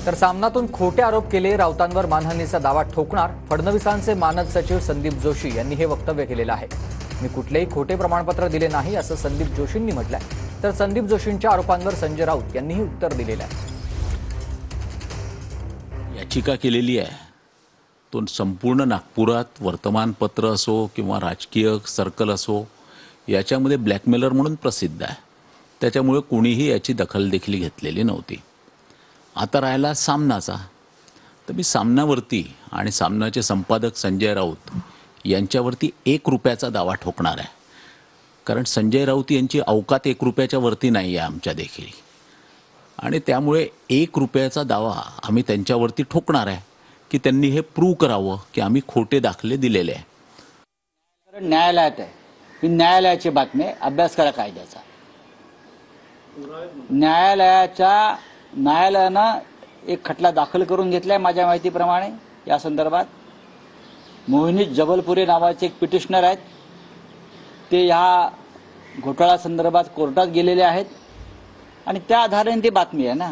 तर सामनातून खोटे आरोप केले, राऊतांवर मानहानीचा दावा ठोकणार. फडणवीसांचे मानद सचिव संदीप जोशी यांनी हे वक्तव्य केलेलं आहे. मी कुठलेही खोटे प्रमाणपत्र दिले नाही असं संदीप जोशींनी म्हटलंय. तर संदीप जोशींच्या आरोपांवर संजय राऊत यांनीही उत्तर दिलेलं आहे. याचिका केलेली आहे तो संपूर्ण नागपुरात वर्तमानपत्र असो किंवा राजकीय सर्कल असो याच्यामध्ये ब्लॅकमेलर म्हणून प्रसिद्ध आहे. त्याच्यामुळे कोणीही याची दखल देखील घेतलेली नव्हती. आता राहिला सामनाचा, तर मी सामनावरती आणि सामनाचे संपादक संजय राऊत यांच्यावरती 1 रुपयाचा दावा ठोकणार आहे. कारण संजय राऊत यांची अवकात 1 रुपयाच्या वरती नाही आहे आमच्या देखील, आणि त्यामुळे 1 रुपयाचा दावा आम्ही त्यांच्यावरती ठोकणार आहे की त्यांनी हे प्रूव्ह करावं की आम्ही खोटे दाखले दिलेले आहे. न्यायालयात आहे ही न्यायालयाची बातमी आहे. अभ्यास करा कायद्याचा. न्यायालयानं एक खटला दाखल करून घेतलाय माझ्या माहितीप्रमाणे या संदर्भात. मोहिनी जबलपुरे नावाचे एक पिटिशनर आहेत, ते ह्या घोटाळा संदर्भात कोर्टात गेलेले आहेत आणि त्या आधाराने ती बातमी आहे ना.